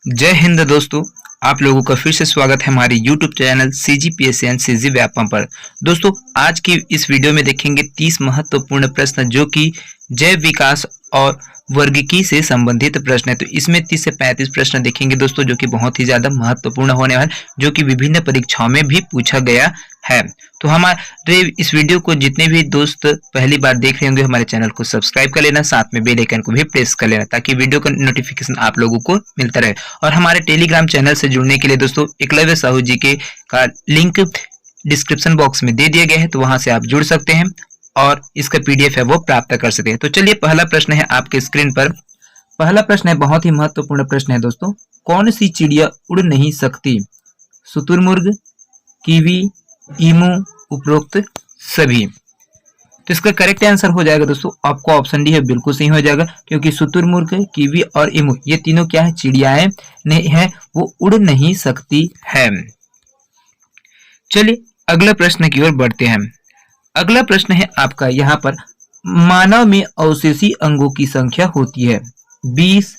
जय हिंद दोस्तों। आप लोगों का फिर से स्वागत है हमारे YouTube channel CGPSC and CG Vyapam पर। दोस्तों, आज की इस वीडियो में देखेंगे 30 महत्वपूर्ण प्रश्न जो कि जैव विकास और वर्गिकी से संबंधित प्रश्न है। तो इसमें 30 से 35 प्रश्न देखेंगे दोस्तों, जो कि बहुत ही ज़्यादा महत्वपूर्ण होने वाले, जो कि विभिन्न परीक्षाओं में भी पूछा गया है। तो हमारे इस वीडियो को जितने भी दोस्त पहली बार देख रहे होंगे, हमारे चैनल को सब्सक्राइब कर लेना, साथ में बेल आइकन को भी प्रेस कर लेना, ताकि वीडियो का नोटिफिकेशन आप लोगों को मिलता रहे। और हमारे टेलीग्राम चैनल से जुड़ने के लिए दोस्तों एकलव्य साहू जी के का लिंक डिस्क्रिप्शन बॉक्स में दे दिया गया है, तो वहां से आप जुड़ सकते हैं और इसका PDF है वो प्राप्त कर सकते हैं। तो चलिए, पहला प्रश्न है आपके स्क्रीन पर। पहला प्रश्न है, बहुत ही महत्वपूर्ण प्रश्न है दोस्तों। कौन सी चिड़िया उड़ नहीं सकती? शुतुरमुर्ग, कीवी, ईमू, उपरोक्त सभी। तो इसका करेक्ट आंसर हो जाएगा दोस्तों आपको ऑप्शन डी है, बिल्कुल सही हो जाएगा, क्योंकि शुतुरमुर्ग, कीवी और ईमू ये तीनों क्या है, चिड़ियाएं नहीं है, वो उड़ नहीं सकती है। चलिए अगला प्रश्न की ओर बढ़ते हैं। अगला प्रश्न है आपका यहाँ पर, मानव में अवशेषी अंगों की संख्या होती है 20,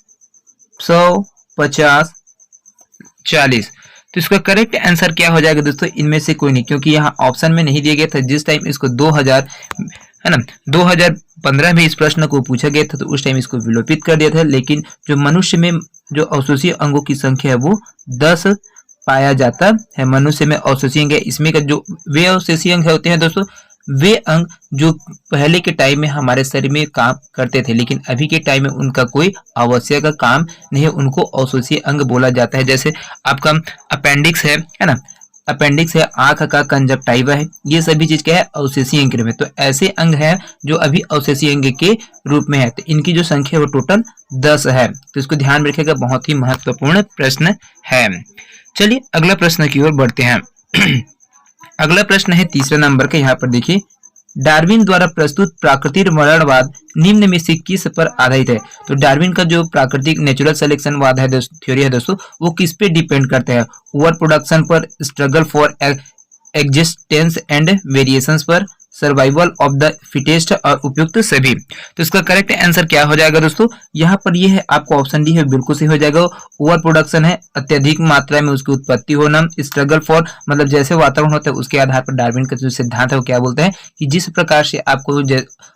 100, 50, 40। तो इसका करेक्ट आंसर क्या हो जाएगा दोस्तों? इनमें से कोई नहीं, क्योंकि यहाँ ऑप्शन में नहीं दिया गया था। जिस टाइम इसको 2000 है ना 2015 में इस प्रश्न को पूछा गया था, तो उस टाइम इसको विलोपित कर दिया था। लेकिन जो मनुष्य में जो अवशेषीय अंगों की संख्या है वो 10 पाया जाता है। मनुष्य में अवशेषीय अंग है, इसमें का जो वे अवशेषीय अंग होते हैं दोस्तों, वे अंग जो पहले के टाइम में हमारे शरीर में काम करते थे, लेकिन अभी के टाइम में उनका कोई आवश्यक काम नहीं है, उनको अवशेषीय अंग बोला जाता है। जैसे आपका अपेंडिक्स है ना, अपेंडिक्स है, आंख का कंजक्टाइवा है, ये सभी चीज क्या है, अवशेषीय अंग में। तो ऐसे अंग है जो अभी अवशेषीय अंग के रूप में है, तो इनकी जो संख्या है वो टोटल 10 है। तो इसको ध्यान में रखिएगा, बहुत ही महत्वपूर्ण प्रश्न है। चलिए अगला प्रश्न की ओर बढ़ते हैं। अगला प्रश्न है तीसरे नंबर का, यहाँ पर देखिए, डार्विन द्वारा प्रस्तुत प्राकृतिक वर्णनवाद निम्न में से किस पर आधारित है? तो डार्विन का जो प्राकृतिक नेचुरल सिलेक्शनवाद है थ्योरी है दोस्तों, वो किस पे डिपेंड करता है? ओवर प्रोडक्शन पर, struggle for existence and variations पर, सर्वाइवल ऑफ द फिटेस्ट और उपयुक्त सभी। तो इसका करेक्ट आंसर क्या हो जाएगा दोस्तों? यहाँ पर ये है आपको ऑप्शन डी है, बिल्कुल सही हो जाएगा। ओवर प्रोडक्शन है, अत्यधिक मात्रा में उसकी उत्पत्ति होना। स्ट्रगल फॉर मतलब जैसे वातावरण होता है उसके आधार पर डार्विन का जो सिद्धांत है वो क्या बोलता है कि जिस प्रकार से आपको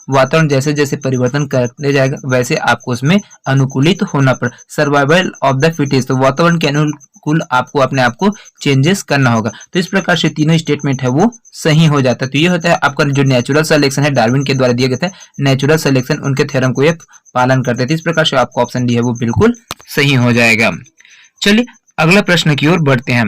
वातावरण जैसे जैसे परिवर्तन करते जाएगा, वैसे आपको उसमें अनुकूलित होना पड़े। सर्वाइवल ऑफ द फिटेस्ट, तो वातावरण के अनुकूल आपको अपने आप को चेंजेस करना होगा। तो इस प्रकार से तीनों स्टेटमेंट है वो सही हो जाता है। तो ये होता है आपका जो नेचुरल सिलेक्शन है, डार्विन के द्वारा दिया गया था नेचुरल सिलेक्शन, उनके थ्योरम को ये पालन करते थे। इस प्रकार से आपको ऑप्शन डी है वो बिल्कुल सही हो जाएगा। चलिए अगला प्रश्न की ओर बढ़ते हैं।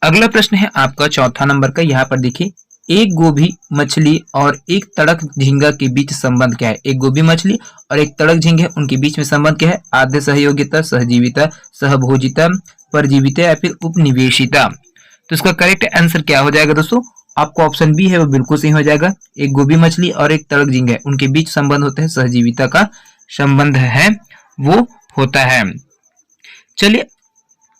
अगला प्रश्न है आपका चौथा नंबर का, यहाँ पर देखिए, एक गोभी मछली और एक तड़क झींगा के बीच संबंध क्या है? एक गोभी मछली और एक तड़क झींगा है, उनके बीच में संबंध क्या है? आद्य सहयोगिता, सहजीविता, सहभोजिता, परजीविता या फिर उपनिवेशिता। तो इसका करेक्ट आंसर क्या हो जाएगा दोस्तों? आपको ऑप्शन बी है वो बिल्कुल सही हो जाएगा। एक गोभी मछली और एक तड़क झींगा है, उनके बीच संबंध होता है, सहजीविता का संबंध है वो होता है। चलिए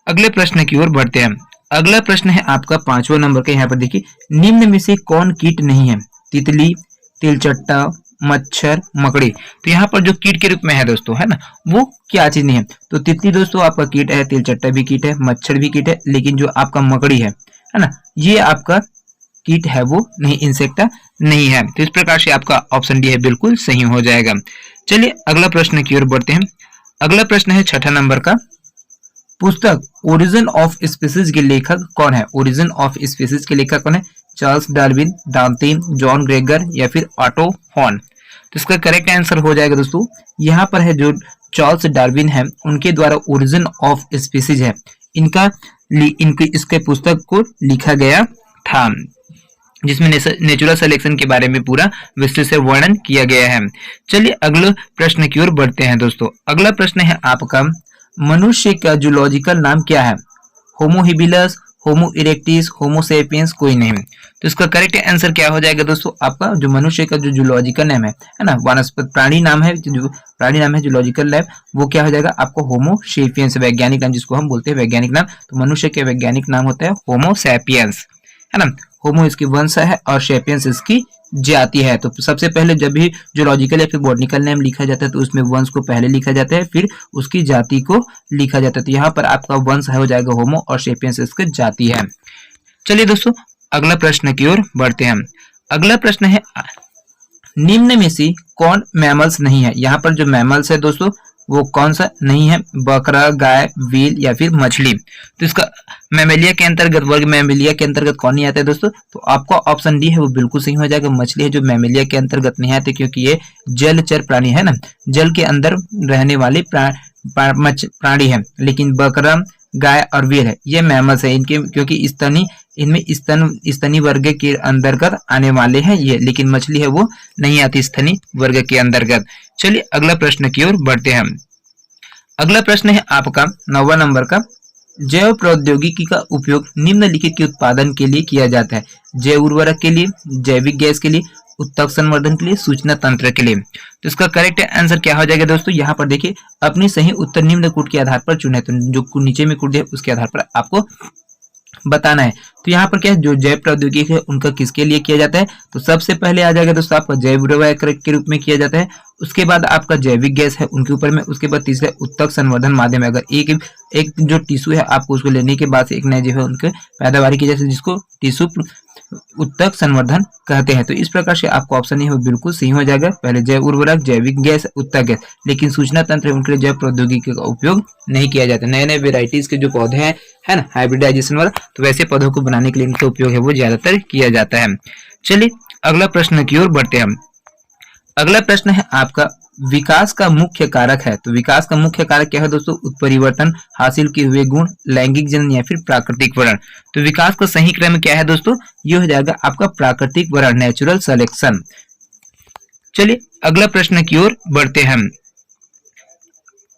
अगले प्रश्न की ओर बढ़ते हैं। अगला प्रश्न है आपका 5वां नंबर का, यहाँ पर देखिए, निम्न में से कौन कीट नहीं है? तितली, तिलचट्टा, मच्छर, मकड़ी। तो यहाँ पर जो कीट के रूप में है दोस्तों, है ना, वो क्या चीज नहीं है? तो तितली दोस्तों आपका कीट है, तिलचट्टा भी कीट है, मच्छर भी कीट है, लेकिन जो आपका मकड़ी है ना, ये आपका कीट है वो नहीं, इंसेक्टा नहीं है। तो इस प्रकार से आपका ऑप्शन डी है बिल्कुल सही हो जाएगा। चलिए अगला प्रश्न की ओर बढ़ते हैं। अगला प्रश्न है 6ठा नंबर का, पुस्तक ओरिजिन ऑफ स्पीसीज के लेखक कौन है? ओरिजिन ऑफ स्पीसीज के लेखक कौन है? Charles Darwin, Dalton, John Gregor या फिर ऑटो हॉर्न। तो इसका करेक्ट आंसर हो जाएगा दोस्तों, यहाँ पर है जो चार्ल्स डार्विन है, उनके द्वारा ओरिजिन ऑफ स्पीसीज है, इनकी इसके पुस्तक को लिखा गया था, जिसमें नेचुरल सिलेक्शन के बारे में पूरा विस्तृत से वर्णन किया गया है। चलिए अगले प्रश्न की ओर बढ़ते हैं दोस्तों। अगला प्रश्न है आपका, मनुष्य का जूलॉजिकल नाम क्या है? होमो हिबिलस, होमो इरेक्टिस, होमो सेपियंस, कोई नहीं। तो इसका करेक्ट आंसर क्या हो जाएगा दोस्तों? आपका जो मनुष्य का जो जूलॉजिकल नाम है ना, वनस्पति प्राणी नाम है, जो प्राणी नाम है जूलॉजिकल नाम, वो क्या हो जाएगा आपको? होमो सेपियंस, वैज्ञानिक नाम जिसको हम बोलते हैं वैज्ञानिक नाम। तो मनुष्य के वैज्ञानिक नाम होता है होमो सेपियंस, है ना। होमो इसकी वंश है और सेपियंस इसकी जाती है। तो सबसे पहले जब भी जूलॉजिकल या फिर बॉटनिकल नेम लिखा जाता है तो उसमें वंश को पहले लिखा जाता है, फिर उसकी जाति को लिखा जाता है। तो यहाँ पर आपका वंश है हो जाएगा होमो और सेपियंस इसकी जाति है। चलिए दोस्तों अगला प्रश्न की ओर बढ़ते हैं। अगला प्रश्न है निम्न में से कौन मैमल्स नहीं है। यहाँ पर जो मैमल्स है दोस्तों वो कौन सा नहीं है, बकरा, गाय, व्हेल या फिर मछली। तो इसका मैमेलिया के अंतर्गत, वर्ग मैमेलिया के अंतर्गत कौन नहीं आता है दोस्तों, तो आपका ऑप्शन डी है वो बिल्कुल सही हो जाएगा। मछली है जो मैमेलिया के अंतर्गत नहीं आते क्योंकि ये जलचर प्राणी है ना, जल के अंदर रहने वाले प्राणी है। लेकिन बकरा, गाय और व्हेल है ये मैमल्स है, इनके क्योंकि इनमें स्तनी वर्ग के अंतर्गत आने वाले हैं ये, लेकिन मछली है वो नहीं आती स्तनी वर्ग के अंतर्गत। चलिए अगला प्रश्न की ओर बढ़ते हैं। अगला प्रश्न है आपका 9वां नंबर का, जैव प्रौद्योगिकी का उपयोग निम्नलिखित के उत्पादन के लिए किया जाता है। जैव उर्वरक के लिए, जैविक गैस के लिए, उत्तक संवर्धन के लिए, सूचना तंत्र के लिए। तो इसका करेक्ट आंसर क्या हो जाएगा दोस्तों, यहाँ पर देखिए अपनी सही उत्तर निम्न कूट के आधार पर चुने। तो जो नीचे में कूट है उसके आधार पर आपको बताना है। तो यहाँ पर क्या है, जो जैव प्रौद्योगिकी है उनका किसके लिए किया जाता है, तो सबसे पहले आ जाएगा दोस्तों आपका जैव उर्वरक के रूप में किया जाता है। उसके बाद आपका जैविक गैस है उनके ऊपर में, उसके बाद तीसरा उत्तक संवर्धन माध्यम है। अगर एक जो टिश्यू है आपको उसको लेने के बाद से एक नए जो है उनके पैदावार की जाती है जिसको टिश्यू उत्तक संवर्धन कहते हैं। तो इस प्रकार से आपको ऑप्शन ए बिल्कुल सही हो जाएगा। पहले जैव उर्वरक, जैविक गैस, उत्तक गैस, लेकिन सूचना तंत्र उनके लिए जैव प्रौद्योगिकी का उपयोग नहीं किया जाता। नए नए वेराइटीज के जो पौधे हैं है ना, हाइब्रिडाइजेशन वाला, तो वैसे पौधों को बनाने के लिए इनका उपयोग है वो ज्यादातर किया जाता है। चलिए अगला प्रश्न की ओर बढ़ते हैं। अगला प्रश्न है आपका विकास का मुख्य कारक है। तो विकास का मुख्य कारक क्या है दोस्तों, उत्परिवर्तन, हासिल किए हुए गुण, लैंगिक जनन या फिर प्राकृतिक वर्ण। तो विकास का सही क्रम क्या है दोस्तों, ये हो जाएगा आपका प्राकृतिक वर्ण, नेचुरल सिलेक्शन। चलिए अगला प्रश्न की ओर बढ़ते हैं।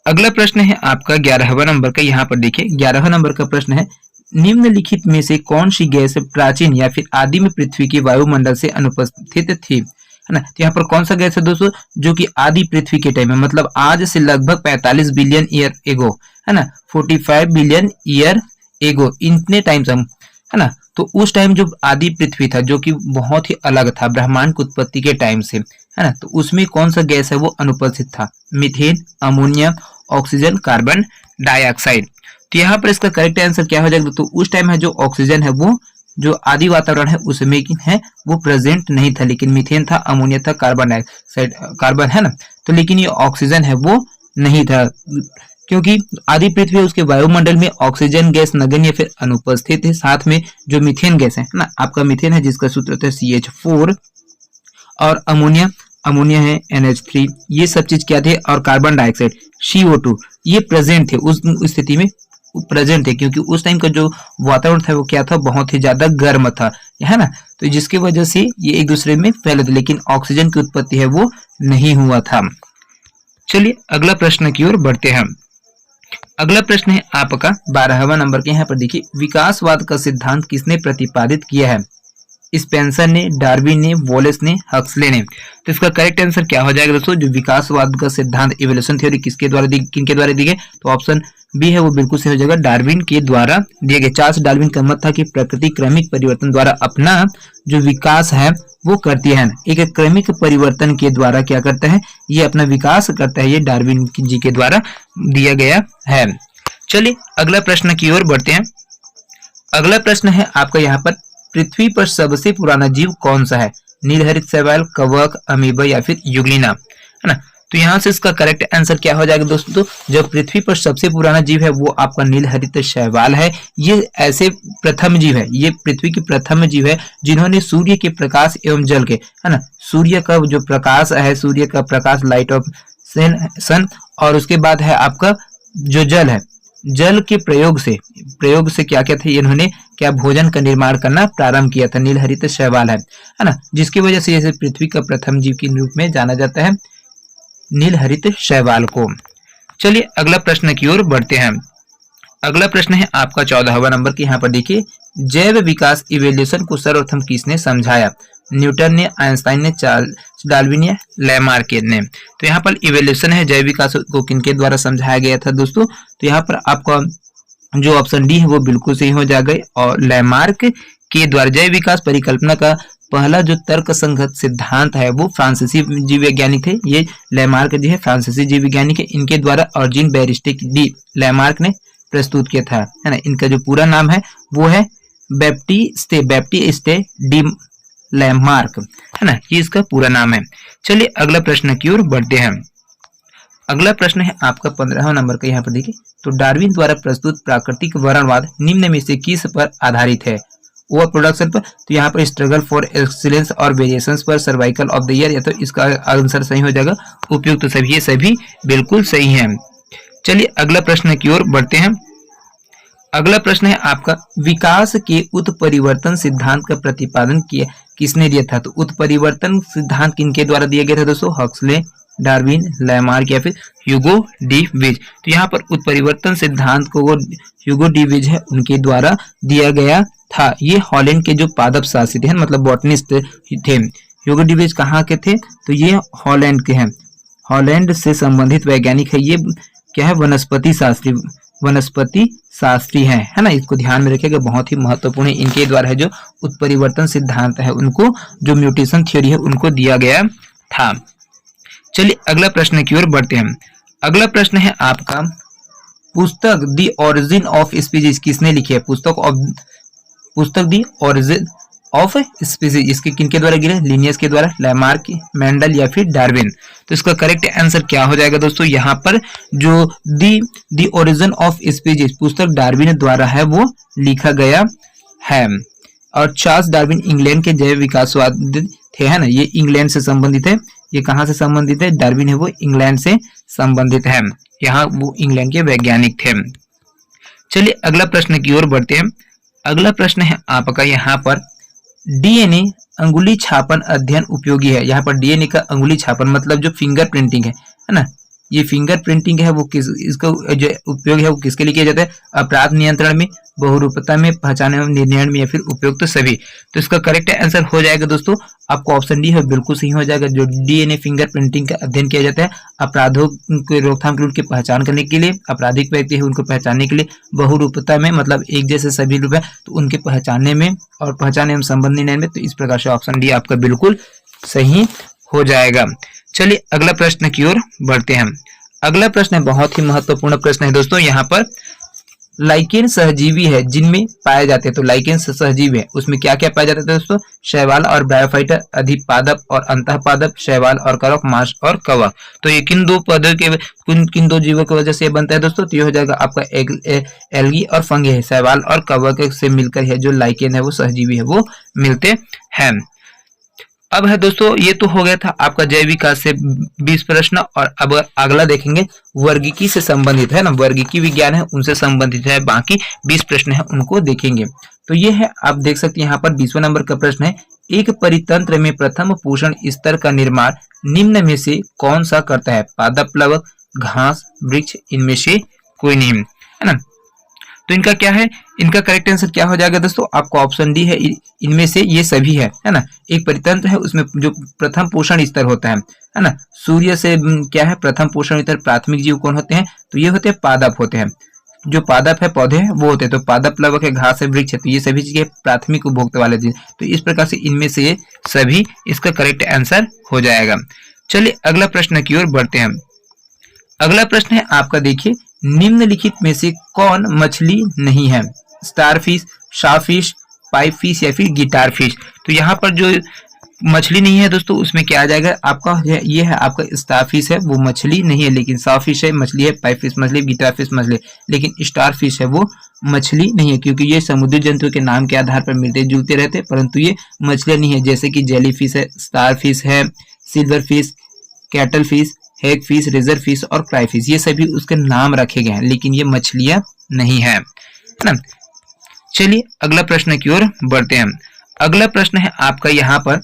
अगला प्रश्न है आपका 11वां नंबर का। यहाँ पर देखिए 11वां नंबर का प्रश्न है, निम्नलिखित में से कौन सी गैस प्राचीन या फिर आदिम पृथ्वी के वायुमंडल से अनुपस्थित थी, है ना। तो यहाँ पर कौन सा गैस है दोस्तों जो कि आदि पृथ्वी के टाइम में, मतलब आज से लगभग 45 बिलियन ईयर एगो, है ना, 45 बिलियन ईयर एगो, इतने टाइम से है ना, तो उस टाइम जो आदि पृथ्वी था जो कि बहुत ही अलग था ब्रह्मांड की उत्पत्ति के टाइम से, है ना, तो उसमें कौन सा गैस है वो अनुपस्थित था, methane, ammonia, oxygen, carbon dioxide. तो यहाँ पर इसका करेक्ट आंसर क्या हो जाएगा, तो उस टाइम है जो ऑक्सीजन है वो जो आदि वातावरण है उसमें है वो प्रेजेंट नहीं था, लेकिन मीथेन था, अमोनिया था, कार्बन डाइऑक्साइड, कार्बन है ना, तो लेकिन ये ऑक्सीजन है वो नहीं था क्योंकि आदि पृथ्वी उसके वायुमंडल में ऑक्सीजन गैस नगण्य फिर अनुपस्थित है। साथ में जो मीथेन गैस है ना, आपका मीथेन है जिसका सूत्र होता है CH4, और अमोनिया है NH3, ये सब चीज क्या थे, और कार्बन डाइऑक्साइड CO2 ये प्रेजेंट थे, उस स्थिति में प्रेजेंट है क्योंकि उस टाइम का जो वातावरण था वो क्या था, बहुत ही ज्यादा गर्म था, है ना, तो जिसकी वजह से ये एक दूसरे में फैले थे, लेकिन ऑक्सीजन की उत्पत्ति है वो नहीं हुआ था। चलिए अगला प्रश्न की ओर बढ़ते हैं। अगला प्रश्न है आपका 12वां नंबर के। यहाँ पर देखिए विकासवाद का सिद्धांत किसने प्रतिपादित किया है, स्पेंसर ने, डार्विन ने, वॉलेस ने, हक्सले ने। तो इसका करेक्ट आंसर क्या हो जाएगा दोस्तों, जो विकासवाद का सिद्धांत इवोल्यूशन थ्योरी किसके द्वारा किनके द्वारा दी गई, तो ऑप्शन बी है वो बिल्कुल सही हो जाएगा, डार्विन के द्वारा दिए गए। चार्ल्स डार्विन का मत था कि प्रकृति क्रमिक परिवर्तन द्वारा अपना जो विकास है वो करती है, एक क्रमिक परिवर्तन के द्वारा क्या करता है, ये अपना विकास करता है, ये डार्विन जी के द्वारा दिया गया है। चलिए अगला प्रश्न की ओर बढ़ते हैं। अगला प्रश्न है आपका यहाँ पर, पृथ्वी पर सबसे पुराना जीव कौन सा है, नीलहरित शैवाल, कवक, अमीबा या फिर युग्लिना, है ना। तो यहाँ से इसका करेक्ट आंसर क्या हो जाएगा दोस्तों, जो पृथ्वी पर सबसे पुराना जीव है वो आपका नीलहरित शैवाल है। ये ऐसे प्रथम जीव है, ये पृथ्वी के प्रथम जीव है जिन्होंने सूर्य के प्रकाश एवं जल के, है ना, सूर्य का जो प्रकाश है, सूर्य का प्रकाश, लाइट ऑफ सन, और उसके बाद है आपका जो जल है, जल के प्रयोग से क्या क्या थे, इन्होंने क्या भोजन का निर्माण करना प्रारंभ किया था, नीलहरित शैवाल है ना, जिसकी वजह से इसे पृथ्वी का प्रथम जीव के रूप में जाना जाता है, नीलहरित शैवाल को। चलिए अगला प्रश्न की ओर बढ़ते हैं। अगला प्रश्न है आपका 14वां नंबर की। यहाँ पर देखिए जैव विकास इवोल्यूशन को सर्वप्रथम किसने समझाया, न्यूटन ने, आइंस्टाइन ने, चार्ल्स डार्विन ने, लैमार्क ने। तो यहाँ पर इवोल्यूशन है जैव विकास को किनके द्वारा समझाया गया था दोस्तों, तो यहाँ पर आपका जो ऑप्शन डी है वो बिल्कुल सही हो जाएगा, और लैमार्क के द्वारा जैव विकास परिकल्पना का पहला जो तर्क संगत सिद्धांत है वो फ्रांसीसी जीव वैज्ञानिक थे। ये लैमार्क जो है फ्रांसीसी जीव वैज्ञानिक है, इनके द्वारा ऑर्जिन बैरिस्टिक डी लैमार्क ने प्रस्तुत किया था, है ना। इनका जो पूरा नाम है वो है बैप्टिस्टे डी लैमार्क, है ना, ये इसका पूरा नाम है। चलिए अगला प्रश्न की ओर बढ़ते हैं। अगला प्रश्न है आपका 15वां नंबर का, यहाँ पर देखिए। तो डार्विन द्वारा प्रस्तुत प्राकृतिक वर्णवाद निम्न में से किस पर आधारित है? ओवर प्रोडक्शन पर, तो यहाँ पर स्ट्रगल फॉर एक्सीलेंस और वेरिएशंस पर, सर्वाइकल ऑफ द ईयर, या तो इसका आंसर सही हो जाएगा उपयुक्त। तो सभी ये सभी बिल्कुल सही हैं। चलिए अगला प्रश्न की ओर बढ़ते हैं। अगला प्रश्न है आपका, विकास के उत्परिवर्तन सिद्धांत का प्रतिपादन किसने दिया था? तो उत्परिवर्तन सिद्धांत किनके द्वारा दिया गया था दोस्तों? हक्सले, डार्विन, लैमार्क या फिर ह्यूगो डी विज। तो यहाँ पर उत्परिवर्तन सिद्धांत को ह्यूगो डी विज है उनके द्वारा दिया गया था। ये हॉलैंड के जो पादप शास्त्री थे, मतलब बॉटनिस्ट थे। ह्यूगो डी विज कहाँ के थे? तो ये हॉलैंड के हैं, हॉलैंड से संबंधित वैज्ञानिक है। ये क्या है? वनस्पति शास्त्री है ना। इसको ध्यान में रखिएगा, बहुत ही महत्वपूर्ण है। इनके द्वारा है जो उत्परिवर्तन सिद्धांत है उनको, जो म्यूटेशन थ्योरी है उनको दिया गया था। चलिए अगला प्रश्न की ओर बढ़ते हैं। अगला प्रश्न है आपका, पुस्तक द ओरिजिन ऑफ स्पीसीज किसने लिखी है? पुस्तक द ओरिजिन ऑफ स्पीसीज इसके किनके द्वारा गिरे? लिनियस के द्वारा, लैमार्क, मेंडल या फिर डार्विन। तो इसका करेक्ट आंसर क्या हो जाएगा दोस्तों? यहाँ पर जो द ओरिजिन ऑफ स्पीसीज पुस्तक डार्विन द्वारा है वो लिखा गया है। और चार्ल्स डार्विन इंग्लैंड के जैव विकासवादी थे, है ना। ये इंग्लैंड से संबंधित है। ये कहाँ से संबंधित है? डार्विन है वो इंग्लैंड से संबंधित है। यहाँ वो इंग्लैंड के वैज्ञानिक थे। चलिए अगला प्रश्न की ओर बढ़ते हैं। अगला प्रश्न है आपका यहाँ पर, डीएनए अंगुली छापन अध्ययन उपयोगी है। यहाँ पर डीएनए का अंगुली छापन मतलब जो फिंगर प्रिंटिंग है ना, ये फिंगर प्रिंटिंग है वो इसका जो उपयोग है वो किसके लिए किया जाता है? अपराध नियंत्रण में, बहुरूपता में, पहचान एवं निर्णय में या फिर उपयुक्त सभी। तो इसका करेक्ट आंसर हो जाएगा दोस्तों आपको ऑप्शन डी है, बिल्कुल सही हो जाएगा। जो डीएनए फिंगर प्रिंटिंग का अध्ययन किया जाता है अपराधों की रोकथाम के लिए, उनकी पहचान करने के लिए, आपराधिक व्यक्ति है उनको पहचानने के लिए, बहुरूपता में मतलब एक जैसे सभी रूप है तो उनके पहचानने में, और पहचान एवं संबंध निर्णय में। तो इस प्रकार से ऑप्शन डी आपका बिल्कुल सही हो जाएगा। चलिए अगला प्रश्न की ओर बढ़ते हैं। अगला प्रश्न बहुत ही महत्वपूर्ण प्रश्न है दोस्तों। यहाँ पर लाइकेन सहजीवी है जिनमें पाए जाते हैं। तो लाइकेन सहजीवी है, उसमें क्या क्या पाया जाता है दोस्तों? शैवाल और ब्रायोफाइटा, अधिपादप और अंतःपादप, शैवाल और कवक, मांस और कवक। तो ये किन दो पदों के किन दो जीवों की वजह से बनता है दोस्तों? तो ये हो जाएगा आपका एल्गी और फंगी है, शैवाल और कवक से मिलकर है जो लाइकेन है वो सहजीवी है वो मिलते हैं। अब है दोस्तों, ये तो हो गया था आपका जैव विकास से 20 प्रश्न। और अब अगला देखेंगे वर्गीकी से संबंधित है ना, वर्गीकी विज्ञान है उनसे संबंधित है, बाकी 20 प्रश्न है उनको देखेंगे। तो ये है, आप देख सकते हैं यहाँ पर 20वां नंबर का प्रश्न है, एक परितंत्र में प्रथम पोषण स्तर का निर्माण निम्न में से कौन सा करता है? पादप, प्लवक, घास, वृक्ष, इनमें से कोई नहीं, है ना। तो इनका क्या है? इनका करेक्ट आंसर क्या हो जाएगा दोस्तों? आपको ऑप्शन डी है, इनमें से ये सभी है ना। एक परितंत्र है उसमें जो प्रथम पोषण स्तर होता है ना। सूर्य से क्या है? प्रथम पोषण स्तर प्राथमिक जीव कौन होते हैं? तो ये होते हैं पादप होते हैं। जो पादप है पौधे हैं वो होते हैं। तो पादप, प्लवक है, घास है, वृक्ष है, तो ये सभी चीजें प्राथमिक उपभोक्ता वाले चीज। तो इस प्रकार से इनमें से सभी इसका करेक्ट आंसर हो जाएगा। चलिए अगला प्रश्न की ओर बढ़ते हैं। अगला प्रश्न है आपका, देखिए, निम्नलिखित में से कौन मछली नहीं है? स्टारफिश, शार्कफिश, पाइपफिश या फिर गिटार फिश। तो यहाँ पर जो मछली नहीं है दोस्तों उसमें क्या आ जाएगा आपका? ये है आपका स्टारफिश है वो मछली नहीं है, लेकिन शार्कफिश है मछली है, पाइपफिश मछली, गिटार फिश मछली, लेकिन स्टारफिश है वो मछली नहीं है, क्योंकि ये समुद्री जंतुओं के नाम के आधार पर मिलते जुलते रहते हैं, परंतु ये मछलियां नहीं है। जैसे कि जेलीफिश है, स्टारफिश है, सिल्वर फिश, कैटल फिश, हैग फिश, रेजर फिश और क्राई फिश, ये सभी उसके नाम रखे गए हैं, लेकिन ये मछलियां नहीं है ना। चलिए अगला प्रश्न की ओर बढ़ते हैं। अगला प्रश्न है आपका यहाँ पर,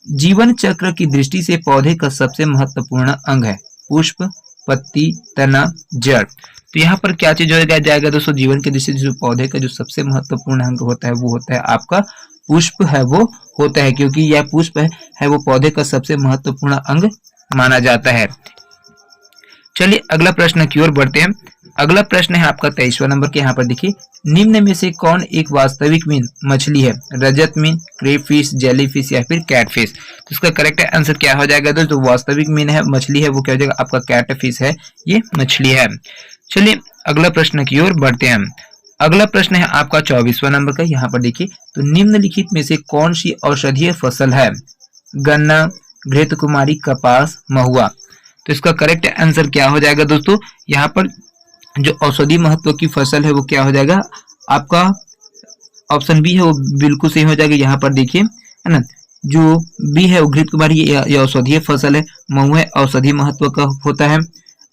जीवन चक्र की दृष्टि से पौधे का सबसे महत्वपूर्ण अंग है? पुष्प, पत्ती, तना, जड़। तो यहाँ पर क्या चीज हो जाएगा दोस्तों? जीवन की दृष्टि से पौधे का जो सबसे महत्वपूर्ण अंग होता है वो होता है आपका पुष्प है वो होता है, क्योंकि यह पुष्प है वो पौधे का सबसे महत्वपूर्ण अंग माना जाता है। चलिए अगला प्रश्न की ओर बढ़ते हैं। अगला प्रश्न है आपका 23वां नंबर के। यहाँ पर देखिए, निम्न में से कौन एक वास्तविक मीन मछली है? रजत मीन, क्रेप फिश, जेली फिश या फिर कैट फिश। तो इसका करेक्ट आंसर क्या हो जाएगा दोस्तों? जो वास्तविक मीन है, मछली है, वो क्या हो जाएगा? आपका कैट फिश है, ये मछली है। चलिए अगला प्रश्न की ओर बढ़ते हैं। अगला प्रश्न है आपका 24वां नंबर का। यहाँ पर देखिए, तो निम्नलिखित में से कौन सी औषधीय फसल है? गन्ना, घृत कुमारी, कपास, महुआ। तो इसका करेक्ट आंसर क्या हो जाएगा दोस्तों? यहाँ पर जो औषधि महत्व की फसल है वो क्या हो जाएगा? आपका ऑप्शन बी है वो बिल्कुल सही हो जाएगा। यहाँ पर देखिए, है ना, जो बी है वो घृत कुमारी, ये औषधीय फसल है। महुआ औषधि महत्व का होता है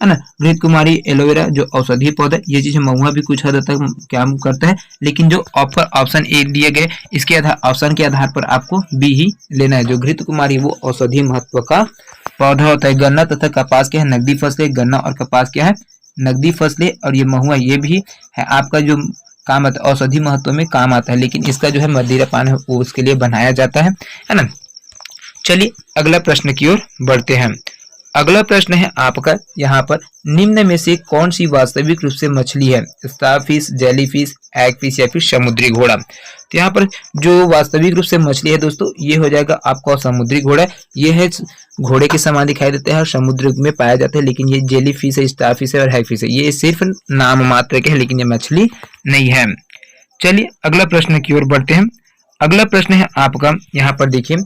ना। घृत कुमारी एलोवेरा जो औषधीय पौधा, ये चीज महुआ भी कुछ हद तक काम करता है, लेकिन जो ऑप्शन ए दिए गए इसके ऑप्शन के आधार पर आपको बी ही लेना है। जो घृत कुमारी वो औषधीय महत्व का पौधा होता है। गन्ना तथा कपास क्या है? नकदी फसलें। गन्ना और कपास क्या है? नकदी फसलें। और ये महुआ ये भी है आपका जो काम आता है, औषधि महत्व में काम आता है, लेकिन इसका जो है मदिरा पान है वो उसके लिए बनाया जाता है ना। चलिए अगला प्रश्न की ओर बढ़ते हैं। अगला प्रश्न है आपका यहाँ पर, निम्न में से कौन सी वास्तविक रूप से मछली है? Star fish, jelly fish, egg fish या फिर समुद्री घोड़ा। तो यहाँ पर जो वास्तविक रूप से मछली है दोस्तों, ये हो जाएगा आपका समुद्री घोड़ा। ये है घोड़े के समान दिखाई देते हैं और समुद्र में पाया जाता है, लेकिन ये जेली फिश है, स्टार फिश है और हैग फिश है। ये सिर्फ नाम मात्र के है, लेकिन ये मछली नहीं है। चलिए अगला प्रश्न की ओर बढ़ते हैं। अगला प्रश्न है आपका, यहाँ पर देखिए,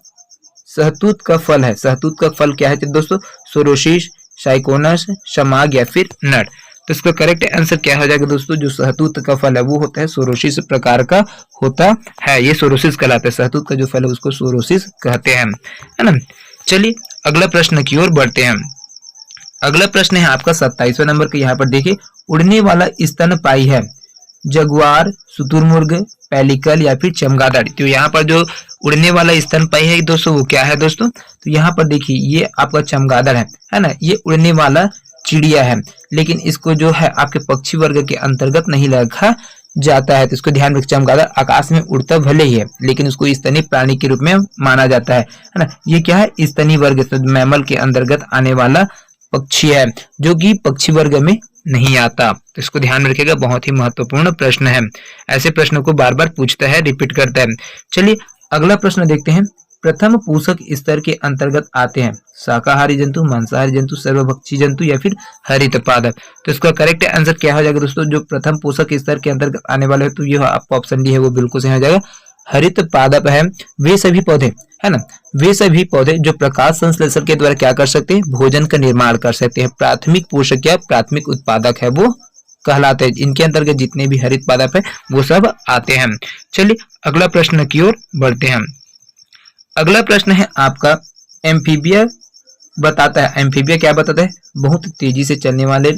सहतूत का फल है। सहतूत का फल क्या है दोस्तों? सोरोसिस, साइकोनस, शमाग या फिर नट। तो इसका करेक्ट आंसर क्या हो जाएगा दोस्तों? जो सहतूत का फल है वो होता है सोरोसिस प्रकार का होता है, ये सोरोसिस कहलाता है। सहतूत का जो फल है उसको सोरोसिस कहते हैं, है ना। चलिए अगला प्रश्न की ओर बढ़ते हैं। अगला प्रश्न है आपका 27वां नंबर का। यहाँ पर देखिए, उड़ने वाला स्तनपायी है। जगुआर, शुतुरमुर्ग, पेलिकल या फिर चमगादड़। तो यहाँ पर जो उड़ने वाला स्तनपायी है दोस्तों वो क्या है दोस्तों? तो यहाँ पर देखिए, ये आपका चमगादड़ है ना। ये उड़ने वाला चिड़िया है, लेकिन इसको जो है आपके पक्षी वर्ग के अंतर्गत नहीं रखा जाता है। तो इसको ध्यान रखिए, चमगादड़ आकाश में उड़ता भले ही है, लेकिन उसको स्तनी प्राणी के रूप में माना जाता है ना। ये क्या है? स्तनी वर्ग, तो मैमल के अंतर्गत आने वाला पक्षी है, जो कि पक्षी वर्ग में नहीं आता। तो इसको ध्यान रखिएगा, बहुत ही महत्वपूर्ण प्रश्न है। ऐसे प्रश्नों को बार बार पूछता है, रिपीट करता है। चलिए अगला प्रश्न देखते हैं। प्रथम पोषक स्तर के अंतर्गत आते हैं शाकाहारी जंतु, मांसाहारी जंतु, सर्वभक्षी जंतु या फिर हरित पादप। तो इसका करेक्ट आंसर क्या हो जाएगा दोस्तों? जो प्रथम पोषक स्तर के अंतर्गत आने वाले है, तो ये आपका ऑप्शन डी है वो बिल्कुल सही हो जाएगा। हरित पादप है वे सभी पौधे, है ना, वे सभी पौधे जो प्रकाश संश्लेषण के द्वारा क्या कर सकते हैं? भोजन का निर्माण कर सकते हैं। प्राथमिक पोषक या प्राथमिक उत्पादक है वो कहलाते हैं। इनके अंतर्गत जितने भी हरित पादप है वो सब आते हैं। चलिए अगला प्रश्न की ओर बढ़ते हैं। अगला प्रश्न है आपका, एम्फीबिया बताता है। एम्फीबिया क्या बताता है? बहुत तेजी से चलने वाले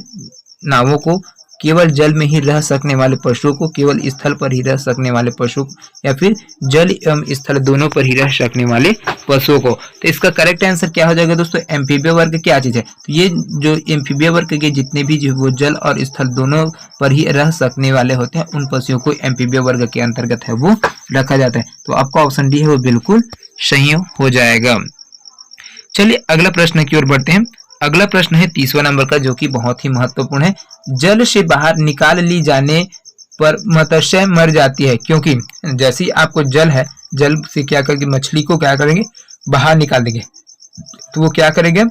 नावों को, केवल जल में ही रह सकने वाले पशुओं को, केवल स्थल पर ही रह सकने वाले पशुओं को, या फिर जल एवं स्थल दोनों पर ही रह सकने वाले पशुओं को। तो इसका करेक्ट आंसर क्या हो जाएगा दोस्तों? एम्फीबिया वर्ग क्या चीज है? तो ये जो एम्फीबिया वर्ग के जितने भी जो वो जल और स्थल दोनों पर ही रह सकने वाले होते हैं, उन पशुओं को एम्फीबिया वर्ग के अंतर्गत है वो रखा जाता है। तो आपका ऑप्शन डी है वो बिल्कुल सही हो जाएगा। चलिए अगला प्रश्न की ओर बढ़ते हैं। अगला प्रश्न है 30वां नंबर का, जो कि बहुत ही महत्वपूर्ण है। जल से बाहर निकाल ली जाने पर मत्स्य मर जाती है, क्योंकि जैसे ही आपको जल है, जल से क्या करेंगे? मछली को क्या करेंगे? बाहर निकाल देंगे, तो वो क्या करेंगे?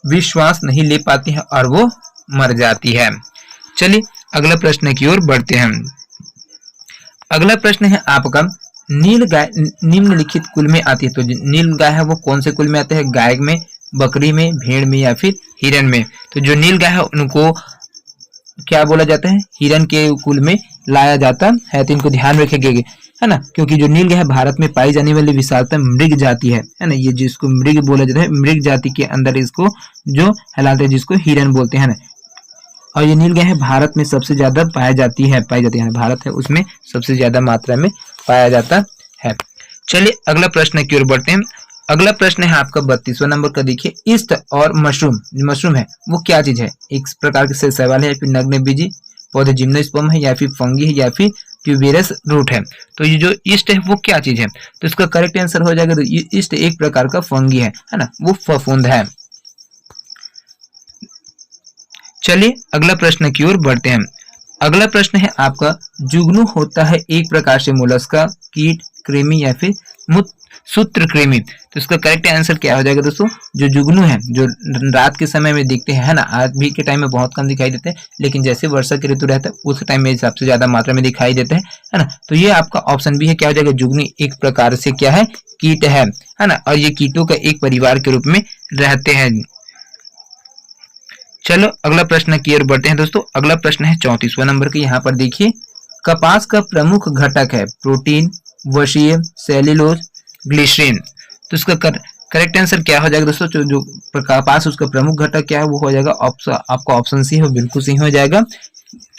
विश्वास नहीं ले पाती है और वो मर जाती है। चलिए अगला प्रश्न की ओर बढ़ते हैं। अगला प्रश्न है आपका, नील गाय निम्नलिखित कुल में आती है। तो नील गाय है वो कौन से कुल में आते हैं? गाय में, बकरी में, भेड़ में या फिर हिरन में। तो जो नील गाय है उनको क्या बोला जाता है? हिरन के कुल में लाया जाता है। तो इनको ध्यान रखेंगे, है ना, क्योंकि जो नील गाय है भारत में पाई जाने वाली विशालतम मृग जाति है ना। ये जिसको मृग बोला जाता है, मृग जाति के अंदर इसको जो कहलाते हैं, जिसको हिरन बोलते हैं ना। और ये नील गाय है भारत में सबसे ज्यादा पाई जाती है, भारत है उसमें सबसे ज्यादा मात्रा में पाया जाता है। चलिए अगला प्रश्न की ओर बढ़ते हैं। अगला प्रश्न है आपका 32वां नंबर का। देखिए, ईस्ट और मशरूम है वो क्या चीज है? एक प्रकार के शैवाल है या फिर नग्नबीजी पौधे, जिम्नोस्पर्म है या फिर फंगी है या फिर ट्यूबेरस रूट है। तो ये जो ईस्ट है वो क्या चीज है? तो इसका करेक्ट आंसर हो जाएगा, तो ईस्ट एक प्रकार का फंगी है ना, वो फफूंद है। चलिए अगला प्रश्न की ओर बढ़ते हैं। अगला प्रश्न है आपका, जुगनू होता है एक प्रकार से मोलस्का, कीट, कृमि या फिर सूत्रकृमि। तो इसका करेक्ट आंसर क्या हो जाएगा दोस्तों? जो जुगनू है, जो रात के समय में दिखते हैं, है ना, आज भी के टाइम में बहुत कम दिखाई देते हैं, लेकिन जैसे वर्षा के ऋतु रहता है उस टाइम में सबसे ज्यादा मात्रा में दिखाई देते हैं, है ना। तो ये आपका ऑप्शन भी है, क्या हो जाएगा? जुगनू एक प्रकार से क्या है? कीट है ना, और ये कीटों का एक परिवार के रूप में रहते हैं। चलो अगला प्रश्न की ओर बढ़ते हैं दोस्तों। अगला प्रश्न है 34वां नंबर का। यहाँ पर देखिए, कपास का प्रमुख घटक है प्रोटीन, वसीय, सेल्यूलोज, ग्लिसरीन। तो इसका करेक्ट आंसर क्या हो जाएगा दोस्तों? जो कपास उसका प्रमुख घटक क्या है वो हो जाएगा आपका ऑप्शन सी है, बिल्कुल सही हो जाएगा,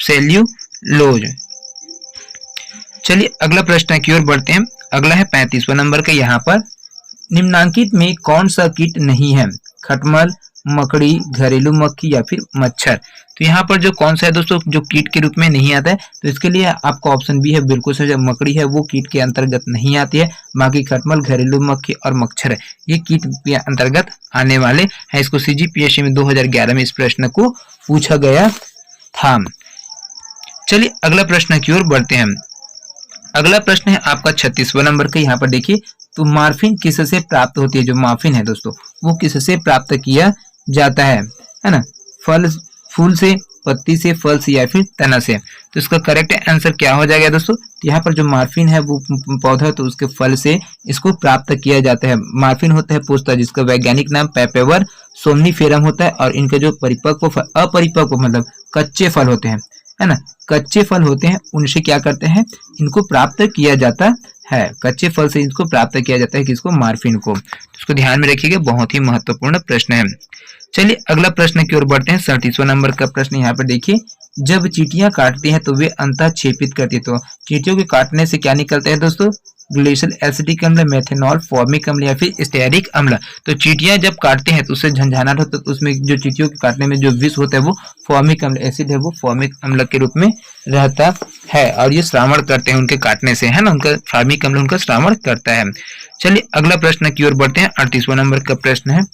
सेल्यूलोज। चलिए अगला प्रश्न की ओर बढ़ते हैं। अगला है 35वां नंबर का। यहाँ पर निम्नांकित में कौन सा कीट नहीं है? खटमल, मकड़ी, घरेलू मक्खी या फिर मच्छर। तो यहाँ पर जो कौन सा है दोस्तों, जो कीट के रूप में नहीं आता है, तो इसके लिए आपका ऑप्शन बी है, बिल्कुल सही। जो मकड़ी है वो कीट के अंतर्गत नहीं आती है, बाकी खटमल, घरेलू मक्खी और मच्छर है ये कीट के अंतर्गत आने वाले हैं। इसको CGPSC में 2011 में इस प्रश्न को पूछा गया था। चलिए अगला प्रश्न की ओर बढ़ते हैं। अगला प्रश्न है आपका 36वां नंबर का। यहाँ पर देखिए, तो मार्फिन किससे प्राप्त होती है? जो मार्फिन है दोस्तों वो किससे प्राप्त किया जाता है ना? फूल से, पत्ती से, फल से या फिर तना से। तो इसका करेक्ट आंसर क्या हो जाएगा दोस्तों? तो यहाँ पर जो मार्फिन है वो पौधा, तो उसके फल से इसको प्राप्त किया जाता है। मार्फिन होता है पुष्प जिसका वैज्ञानिक नाम पेपेवर सोमनीफेरम होता है, और इनके जो परिपक्व अपरिपक्व मतलब कच्चे फल होते हैं, है ना, कच्चे फल होते हैं, उनसे क्या करते हैं? इनको प्राप्त किया जाता है। कच्चे फल से इसको प्राप्त किया जाता है, किसको? मार्फिन को। इसको ध्यान में रखिएगा, बहुत ही महत्वपूर्ण प्रश्न है। चलिए अगला प्रश्न की ओर बढ़ते हैं। 37वां नंबर का प्रश्न यहाँ पर देखिए, जब चींटियां काटती हैं तो वे अंतः छेपित करती है। तो चींटियों के काटने से क्या निकलता है दोस्तों? ग्लेशियल एसिटिक अम्ल, मेथनॉल, फॉर्मिक अम्ल या फिर स्टेरिक अम्ल। तो चींटियां जब काटते हैं तो उससे झंझनाहट होता है, तो उसमें जो चींटियों के काटने में जो विष होता है वो फॉर्मिक अम्ल एसिड है, वो फॉर्मिक अम्ल के रूप में रहता है, और ये श्रावण करते हैं उनके काटने से, है ना, उनका फॉर्मिक अम्ल उनका श्रावण करता है। चलिए अगला प्रश्न की ओर बढ़ते हैं। 38वां नंबर का प्रश्न है,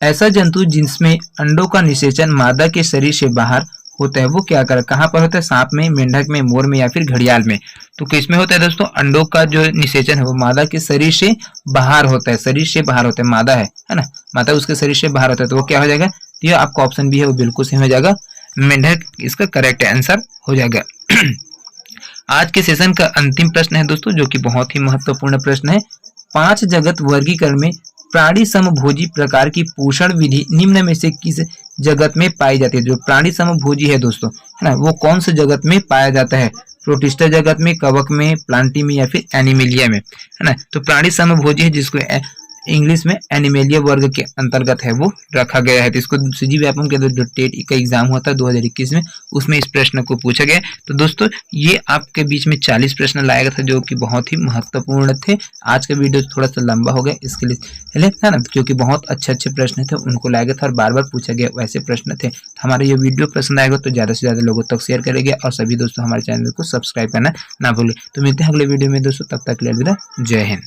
ऐसा जंतु जिसमें अंडों का निषेचन मादा के शरीर से बाहर होता है वो क्या कर, कहाँ पर होता है? सांप में, मेंढक में, मोर में या फिर घड़ियाल में। तो किसमें होता है दोस्तों? अंडों का जो निषेचन है वो मादा के शरीर से बाहर होता है, शरीर से बाहर होता है, मादा है ना, मादा उसके शरीर से बाहर होता है, तो वो क्या हो जाएगा? तो ये आपका ऑप्शन भी है वो बिल्कुल सही हो जाएगा, मेंढक इसका करेक्ट आंसर हो जाएगा। आज के सेशन का अंतिम प्रश्न है दोस्तों, जो कि बहुत ही महत्वपूर्ण प्रश्न है। 5 जगत वर्गीकरण में प्राणी समभोजी प्रकार की पोषण विधि निम्न में से किस जगत में पाई जाती है? जो प्राणी समभोजी है दोस्तों, है ना, वो कौन से जगत में पाया जाता है? प्रोटिस्टा जगत में, कवक में, प्लांटी में या फिर एनिमेलिया में, है ना। तो प्राणी समभोजी है जिसको इंग्लिश में एनिमेलिया वर्ग के अंतर्गत है वो रखा गया है। तो इसको CGPSC के जो टेट का एग्जाम होता है 2021 में, उसमें इस प्रश्न को पूछा गया। तो दोस्तों ये आपके बीच में 40 प्रश्न लाया गया था, जो कि बहुत ही महत्वपूर्ण थे। आज का वीडियो थोड़ा सा लंबा हो गया इसके लिए, है ना, क्योंकि बहुत अच्छे प्रश्न थे, उनको लाया गया था और बार बार पूछा गया वैसे प्रश्न थे। हमारा ये वीडियो पसंद आएगा तो ज़्यादा से ज़्यादा लोगों तक शेयर करेंगे, और सभी दोस्तों हमारे चैनल को सब्सक्राइब करना ना भूलें। तो मिलते हैं अगले वीडियो में दोस्तों, तब तक के लिए अलविदा, जय हिंद।